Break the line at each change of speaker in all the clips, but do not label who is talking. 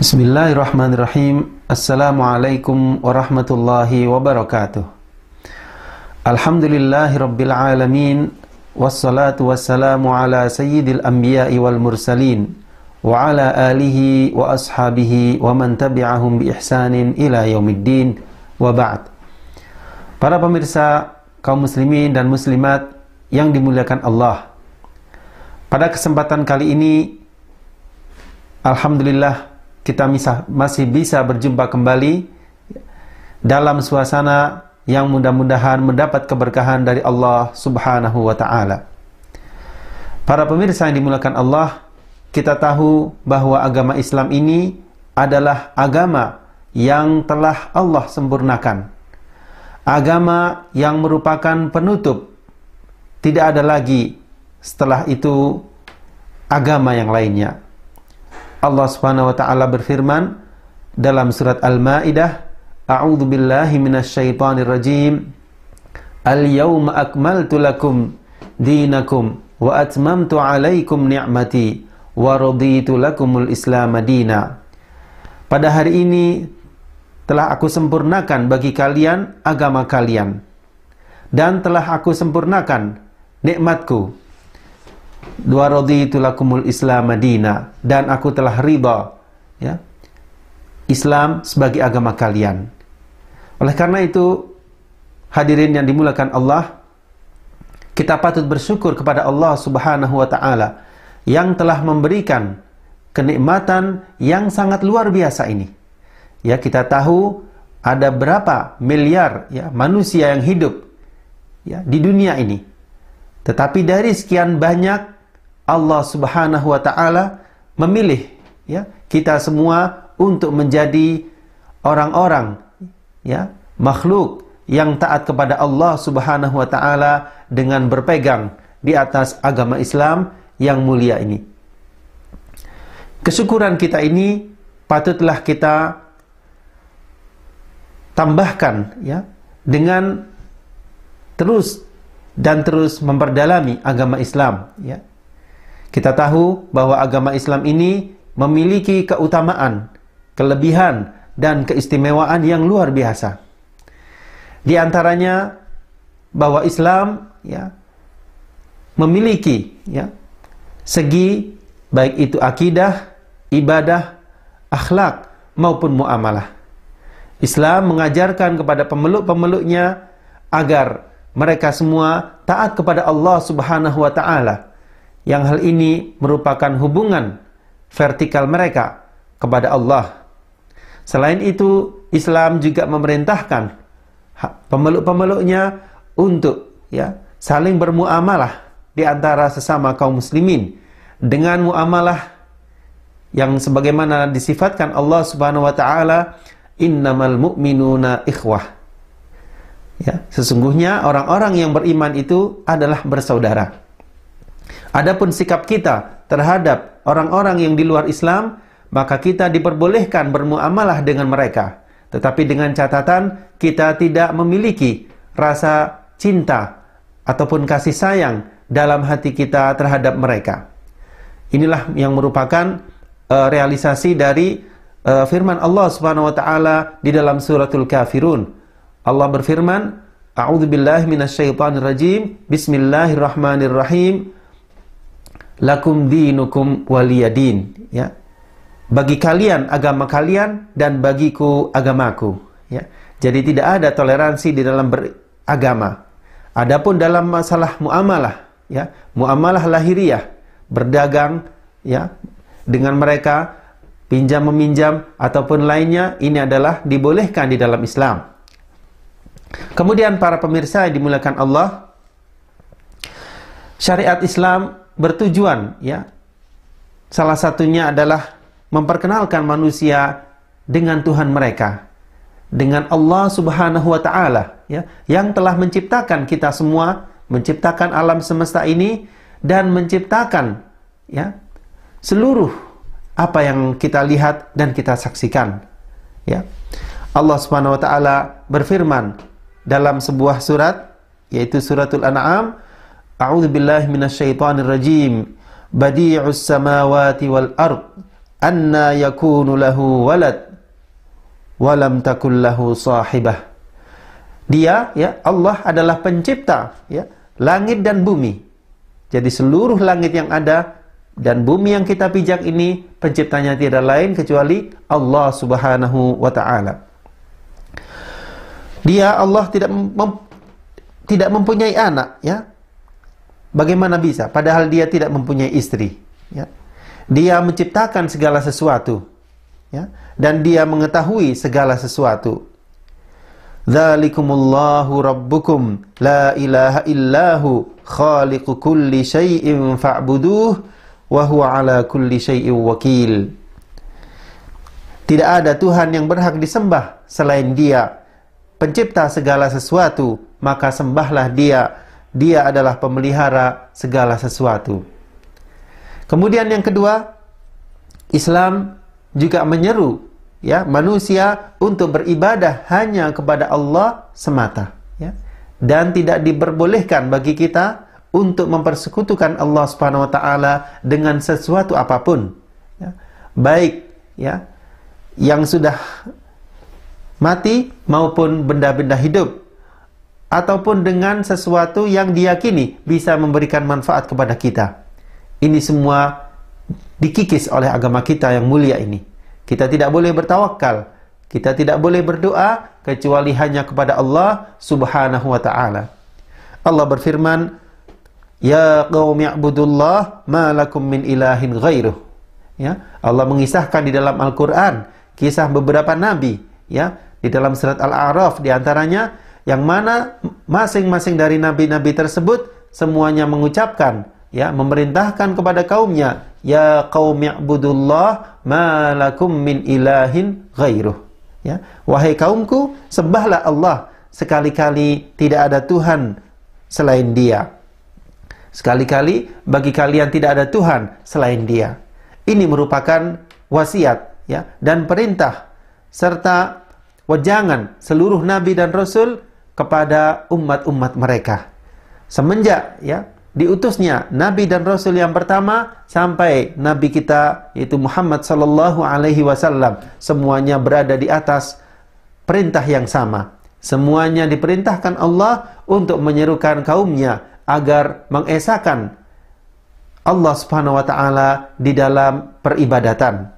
Bismillahirrahmanirrahim. Assalamualaikum warahmatullahi wabarakatuh. Alhamdulillahi rabbil alamin. Wassalatu wassalamu ala sayyidil anbiya'i wal mursalin wa ala alihi wa ashabihi wa man tabi'ahum bi ihsanin ila yaumiddin wa ba'd. Para pemirsa kaum muslimin dan muslimat yang dimuliakan Allah, pada kesempatan kali ini alhamdulillah kita masih bisa berjumpa kembali dalam suasana yang mudah-mudahan mendapat keberkahan dari Allah Subhanahu wa ta'ala. Para pemirsa yang dimuliakan Allah, kita tahu bahwa agama Islam ini adalah agama yang telah Allah sempurnakan. Agama yang merupakan penutup. Tidak ada lagi setelah itu agama yang lainnya. Allah Subhanahu wa ta'ala berfirman dalam surat Al-Maidah, A'udzu billahi minasyaitonir rajim. Al-yauma akmaltu lakum dinakum wa atmamtu 'alaikum ni'mati wa raditu lakumul Islam madina. Pada hari ini telah aku sempurnakan bagi kalian agama kalian, dan telah aku sempurnakan nikmatku. Wa raditu lakumul Islam madina, dan aku telah ridha Islam sebagai agama kalian. Oleh karena itu, hadirin yang dimuliakan Allah, kita patut bersyukur kepada Allah Subhanahu wa ta'ala yang telah memberikan kenikmatan yang sangat luar biasa ini. Ya, kita tahu ada berapa miliar manusia yang hidup di dunia ini. Tetapi dari sekian banyak, Allah Subhanahu wa ta'ala memilih kita semua untuk menjadi orang-orang makhluk yang taat kepada Allah Subhanahu wa ta'ala dengan berpegang di atas agama Islam yang mulia ini. Kesyukuran kita ini patutlah kita tambahkan dengan terus memperdalami agama Islam. Kita tahu bahwa agama Islam ini memiliki keutamaan, kelebihan, dan keistimewaan yang luar biasa. Di antaranya bahwa Islam memiliki segi baik itu akidah, ibadah, akhlak maupun muamalah. Islam mengajarkan kepada pemeluk-pemeluknya agar mereka semua taat kepada Allah Subhanahu wa ta'ala, yang hal ini merupakan hubungan vertikal mereka kepada Allah. Selain itu, Islam juga memerintahkan pemeluk-pemeluknya untuk saling bermuamalah di antara sesama kaum muslimin dengan muamalah yang sebagaimana disifatkan Allah Subhanahu wa ta'ala, innamal mu'minuna ikhwah. Sesungguhnya orang-orang yang beriman itu adalah bersaudara. Adapun sikap kita terhadap orang-orang yang di luar Islam, maka kita diperbolehkan bermuamalah dengan mereka, tetapi dengan catatan kita tidak memiliki rasa cinta ataupun kasih sayang dalam hati kita terhadap mereka. Inilah yang merupakan realisasi dari firman Allah Subhanahu wa ta'ala di dalam suratul Kafirun. Allah berfirman, A'udzu billahi minasyaitonir rajim. Bismillahirrahmanirrahim. Lakum dinukum waliyadin. Bagi kalian agama kalian dan bagiku agamaku. Jadi tidak ada toleransi di dalam beragama. Adapun dalam masalah muamalah, muamalah lahiriah, berdagang dengan mereka, pinjam meminjam ataupun lainnya, ini adalah dibolehkan di dalam Islam. Kemudian para pemirsa yang dimuliakan Allah, syariat Islam bertujuan salah satunya adalah memperkenalkan manusia dengan Tuhan mereka, dengan Allah Subhanahu wa ta'ala yang telah menciptakan kita semua, menciptakan alam semesta ini, dan menciptakan seluruh apa yang kita lihat dan kita saksikan. Allah Subhanahu wa ta'ala berfirman dalam sebuah surat, yaitu suratul An'am, A'udzu billahi minasyaitonir rajim. Badi'us samawati wal ard anna yakunu lahu walad wa lam takul lahu sahibah. Dia, ya, Allah adalah pencipta, ya, langit dan bumi. Jadi seluruh langit yang ada dan bumi yang kita pijak ini, penciptanya tidak lain kecuali Allah Subhanahu wa ta'ala. Dia, Allah, tidak mempunyai anak, ya. Bagaimana bisa? Padahal dia tidak mempunyai istri, ya. Dia menciptakan segala sesuatu, ya, dan dia mengetahui segala sesuatu. Dzalikumullahu rabbukum la ilaha illahu khaliqu kulli syai'in fa'buduh wa huwa ala kulli syai'in wakil. Tidak ada Tuhan yang berhak disembah selain Dia, pencipta segala sesuatu, maka sembahlah Dia. Dia adalah pemelihara segala sesuatu. Kemudian yang kedua, Islam juga menyeru, ya, manusia untuk beribadah hanya kepada Allah semata, ya, dan tidak diperbolehkan bagi kita untuk mempersekutukan Allah Subhanahu wa ta'ala dengan sesuatu apapun, ya, baik, ya, yang sudah mati maupun benda-benda hidup, ataupun dengan sesuatu yang diyakini bisa memberikan manfaat kepada kita. Ini semua dikikis oleh agama kita yang mulia ini. Kita tidak boleh bertawakal, kita tidak boleh berdoa kecuali hanya kepada Allah Subhanahu wa ta'ala. Allah berfirman, ya qaumi i'budullah ma lakum min ilahin ghairuh. Ya, Allah mengisahkan di dalam Al-Qur'an kisah beberapa nabi, ya, di dalam surat Al-A'raf di antaranya, yang mana masing-masing dari nabi-nabi tersebut semuanya mengucapkan, ya, memerintahkan kepada kaumnya, ya qaumi i'budullah ma lakum min ilahin ghairuh. Ya, wahai kaumku, sembahlah Allah, sekali-kali tidak ada Tuhan selain Dia. Sekali-kali bagi kalian tidak ada Tuhan selain Dia. Ini merupakan wasiat, ya, dan perintah serta wejangan seluruh nabi dan rasul kepada umat-umat mereka. Semenjak, ya, diutusnya nabi dan rasul yang pertama sampai nabi kita yaitu Muhammad sallallahu alaihi wasallam, semuanya berada di atas perintah yang sama. Semuanya diperintahkan Allah untuk menyerukan kaumnya agar mengesahkan Allah Subhanahu wa taala di dalam peribadatan.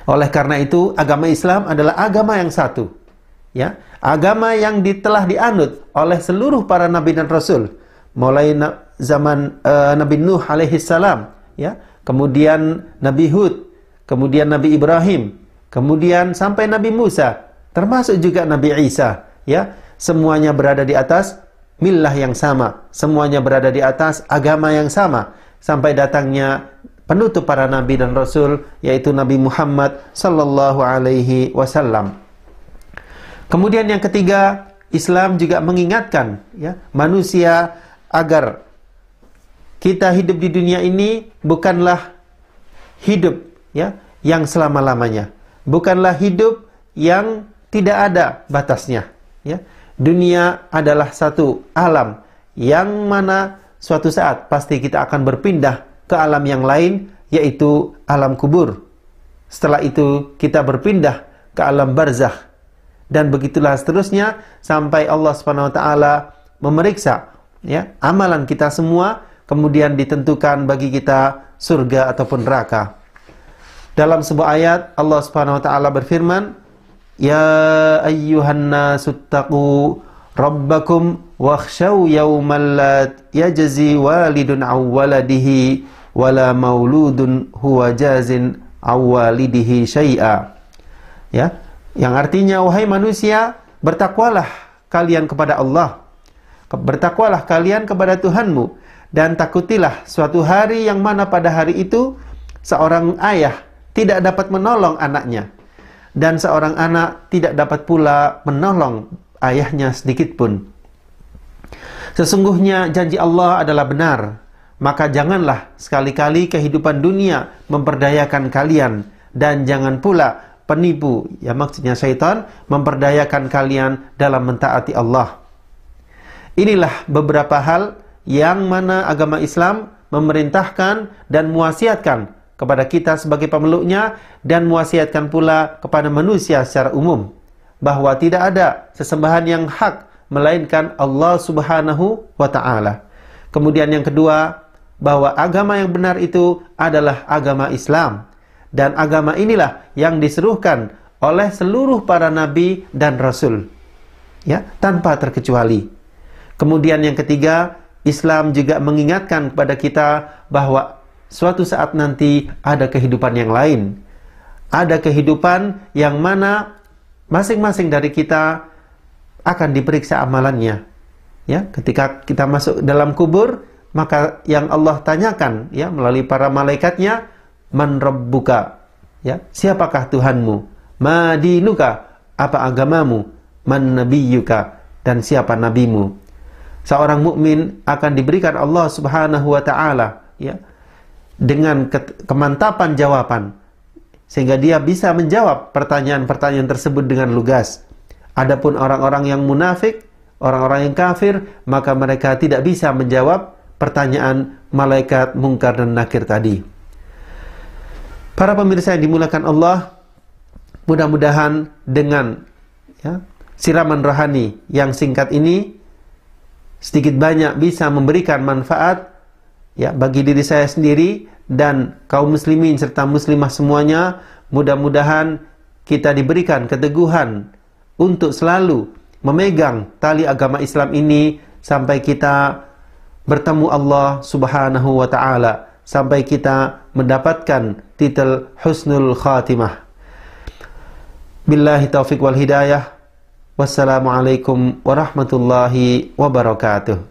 Oleh karena itu, agama Islam adalah agama yang satu, ya, agama yang telah dianut oleh seluruh para nabi dan rasul, mulai zaman Nabi Nuh alaihi salam, ya, kemudian Nabi Hud, kemudian Nabi Ibrahim, kemudian sampai Nabi Musa, termasuk juga Nabi Isa, ya, semuanya berada di atas millah yang sama, semuanya berada di atas agama yang sama, sampai datangnya penutup para nabi dan rasul, yaitu Nabi Muhammad sallallahu alaihi wasallam. Kemudian yang ketiga, Islam juga mengingatkan, ya, manusia agar kita hidup di dunia ini bukanlah hidup, ya, yang selama-lamanya, bukanlah hidup yang tidak ada batasnya, ya. Dunia adalah satu alam yang mana suatu saat pasti kita akan berpindah ke alam yang lain, yaitu alam kubur. Setelah itu kita berpindah ke alam barzakh, dan begitulah seterusnya sampai Allah Subhanahu wa taala memeriksa, ya, amalan kita semua, kemudian ditentukan bagi kita surga ataupun neraka. Dalam sebuah ayat Allah Subhanahu wa taala berfirman, ya ayyuhan nasuttaqu rabbakum wakhshaw yawman la yajzi walidun aw waladihi wala mauludun huwa jazin awwalidihi syai'a. Ya, yang artinya, wahai manusia, bertakwalah kalian kepada Allah, bertakwalah kalian kepada Tuhanmu, dan takutilah suatu hari yang mana pada hari itu seorang ayah tidak dapat menolong anaknya, dan seorang anak tidak dapat pula menolong ayahnya sedikit pun. Sesungguhnya janji Allah adalah benar, maka janganlah sekali-kali kehidupan dunia memperdayakan kalian, dan jangan pula penipu, ya, maksudnya syaitan, memperdayakan kalian dalam mentaati Allah. Inilah beberapa hal yang mana agama Islam memerintahkan dan mewasiatkan kepada kita sebagai pemeluknya dan mewasiatkan pula kepada manusia secara umum bahwa tidak ada sesembahan yang hak melainkan Allah Subhanahu wa taala. Kemudian yang kedua, bahwa agama yang benar itu adalah agama Islam, dan agama inilah yang diserukan oleh seluruh para nabi dan rasul, ya, tanpa terkecuali. Kemudian yang ketiga, Islam juga mengingatkan kepada kita bahwa suatu saat nanti ada kehidupan yang lain. Ada kehidupan yang mana masing-masing dari kita akan diperiksa amalannya. Ya, ketika kita masuk dalam kubur, maka yang Allah tanyakan, ya, melalui para malaikatnya, man rabbuka, ya, siapakah Tuhanmu? Ma dinuka, apa agamamu? Man nabiyyuka, dan siapa nabimu? Seorang mukmin akan diberikan Allah Subhanahu wa taala, ya, dengan kemantapan jawaban sehingga dia bisa menjawab pertanyaan-pertanyaan tersebut dengan lugas. Adapun orang-orang yang munafik, orang-orang yang kafir, maka mereka tidak bisa menjawab pertanyaan malaikat Munkar dan Nakir tadi. Para pemirsa yang dimuliakan Allah, mudah-mudahan dengan, ya, siraman rohani yang singkat ini sedikit banyak bisa memberikan manfaat, ya, bagi diri saya sendiri dan kaum muslimin serta muslimah semuanya. Mudah-mudahan kita diberikan keteguhan untuk selalu memegang tali agama Islam ini sampai kita bertemu Allah Subhanahu wa taala, sampai kita mendapatkan titel husnul khatimah. Billahi taufiq wal hidayah. Wassalamualaikum warahmatullahi wabarakatuh.